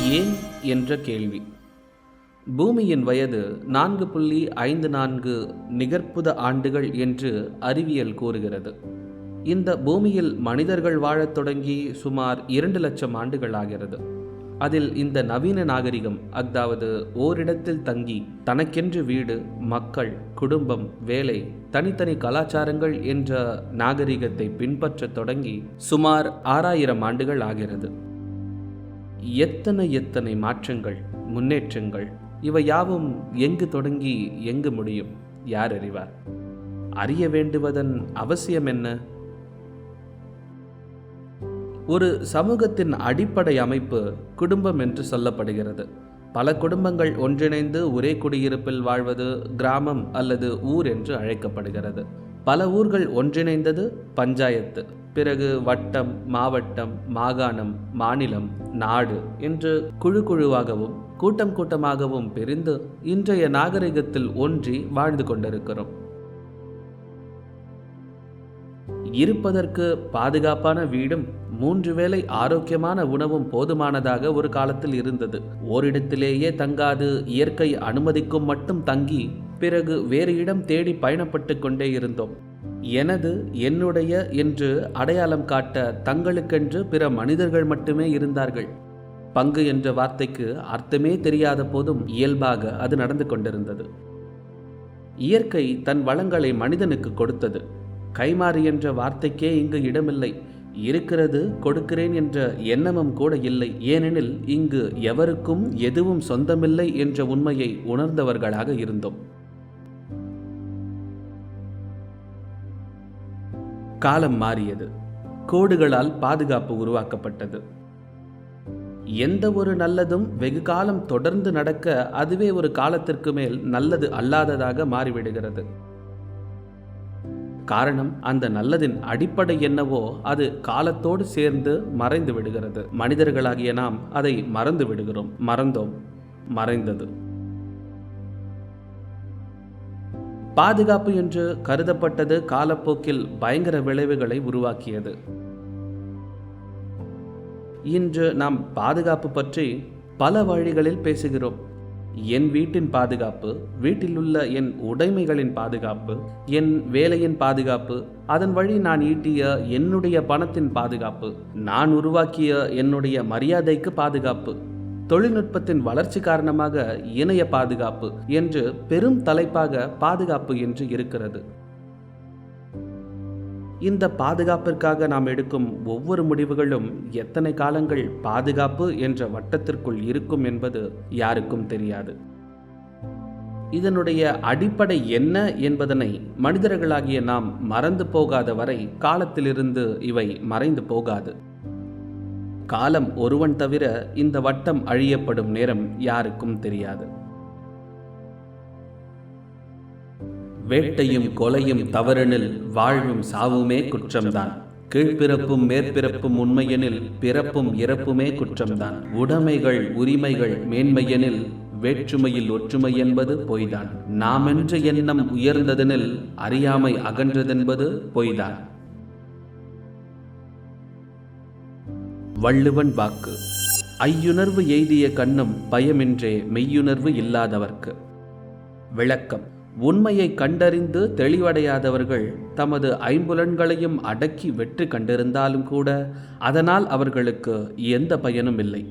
ஏன் என்ற கேள்வி. பூமியின் வயது 4.54 நிகர்ப்புத ஆண்டுகள் என்று அறிவியல் கூறுகிறது. இந்த பூமியில் மனிதர்கள் வாழத் தொடங்கி சுமார் 2 லட்சம் ஆண்டுகள் ஆகிறது. அதில் இந்த நவீன நாகரிகம், அதாவது ஓரிடத்தில் தங்கி தனக்கென்று வீடு, மக்கள், குடும்பம், வேலை, தனித்தனி கலாச்சாரங்கள் என்ற நாகரிகத்தை பின்பற்றத் தொடங்கி சுமார் 6000 ஆண்டுகள் ஆகிறது. எத்தனை மாற்றங்கள், முன்னேற்றங்கள்! இவை யாவும் எங்கு தொடங்கி எங்கு முடியும்? யார் அறிவார்? அறிய வேண்டுவதன் அவசியம் என்ன? ஒரு சமூகத்தின் அடிப்படை அமைப்பு குடும்பம் என்று சொல்லப்படுகிறது. பல குடும்பங்கள் ஒன்றிணைந்து ஒரே குடியிருப்பில் வாழ்வது கிராமம் அல்லது ஊர் என்று அழைக்கப்படுகிறது. பல ஊர்கள் ஒன்றிணைந்தது பஞ்சாயத்து, பிறகு வட்டம், மாவட்டம், மாகாணம், மாநிலம், நாடு என்று குழுவாகவும் கூட்டமாகவும் பிரிந்து இன்றைய நாகரிகத்தில் ஒன்றி வாழ்ந்து கொண்டிருக்கிறோம். இருப்பதற்கு பாதுகாப்பான வீடும் 3 வேளை ஆரோக்கியமான உணவும் போதுமானதாக ஒரு காலத்தில் இருந்தது. ஓரிடத்திலேயே தங்காது இயற்கை அனுமதிக்கும் மட்டும் தங்கி பிறகு வேறு இடம் தேடி பயணப்பட்டு கொண்டே இருந்தோம். எனது, என்னுடைய என்று அடையாளம் காட்ட தங்களுக்கென்று பிற மனிதர்கள் மட்டுமே இருந்தார்கள். பங்கு என்ற வார்த்தைக்கு அர்த்தமே தெரியாத போதும் இயல்பாக அது நடந்து கொண்டிருந்தது. இயற்கை தன் வளங்களை மனிதனுக்கு கொடுத்தது. கைமாறு என்ற வார்த்தைக்கே இங்கு இடமில்லை. இருக்கிறது கொடுக்கிறேன் என்ற எண்ணமும் கூட இல்லை. ஏனெனில் இங்கு எவருக்கும் எதுவும் சொந்தமில்லை என்ற உண்மையை உணர்ந்தவர்களாக இருந்தோம். காலம் மாறியது. கோடுகளால் பாதுகாப்பு உருவாக்கப்பட்டது. எந்த ஒரு நல்லதும் வெகு காலம் தொடர்ந்து நடக்க அதுவே ஒரு காலத்திற்கு மேல் நல்லது அல்லாததாக மாறிவிடுகிறது. காரணம், அந்த நல்லதின் அடிப்படை என்னவோ அது காலத்தோடு சேர்ந்து மறைந்து விடுகிறது. மனிதர்களாகிய நாம் அதை மறந்து விடுகிறோம். மறந்தோம், மறைந்தது. பாதுகாப்பு என்று கருதப்பட்டது காலப்போக்கில் பயங்கர விளைவுகளை உருவாக்கியது. இன்று நாம் பாதுகாப்பு பற்றி பல வழிகளில் பேசுகிறோம். என் வீட்டின் பாதுகாப்பு, வீட்டில் உள்ள என் உடைமைகளின் பாதுகாப்பு, என் வேலையின் பாதுகாப்பு, அதன் வழி நான் ஈட்டிய என்னுடைய பணத்தின் பாதுகாப்பு, நான் உருவாக்கிய என்னுடைய மரியாதைக்கு பாதுகாப்பு, தொழில்நுட்பத்தின் வளர்ச்சி காரணமாக இணைய பாதுகாப்பு என்று பெரும் தலைப்பாக பாதுகாப்பு என்று இருக்கிறது. இந்த பாதுகாப்பிற்காக நாம் எடுக்கும் ஒவ்வொரு முடிவுகளும் எத்தனை காலங்கள் பாதுகாப்பு என்ற வட்டத்திற்குள் இருக்கும் என்பது யாருக்கும் தெரியாது. இதனுடைய அடிப்படை என்ன என்பதனை மனிதர்களாகிய நாம் மறந்து போகாத வரை காலத்திலிருந்து இவை மறைந்து போகாது. காலம் ஒருவன் தவிர இந்த வட்டம் அழியப்படும் நேரம் யாருக்கும் தெரியாது. வேட்டையும் கொலையும் தவறெனில் வாழ்வும் சாவுமே குற்றம்தான். கீழ்பிறப்பும் மேற்பிறப்பும் உண்மையெனில் பிறப்பும் இறப்புமே குற்றம்தான். உடைமைகள் உரிமைகள் மேன்மையெனில் வேற்றுமையில் ஒற்றுமை என்பது பொய்தான். நாமென்ற எண்ணம் உயர்ந்ததெனில் அறியாமை அகன்றதென்பது பொய்தான். வள்ளுவன் வாக்கு. ஐயுணர்வு எய்திய கண்ணும் பயமின்றே மெய்யுணர்வு இல்லாதவர்க்கு. விளக்கம். உண்மையை கண்டறிந்து தெளிவடையாதவர்கள் தமது ஐம்புலன்களையும் அடக்கி வெற்றி கண்டிருந்தாலும் கூட அதனால் அவர்களுக்கு எந்த பயனும் இல்லை.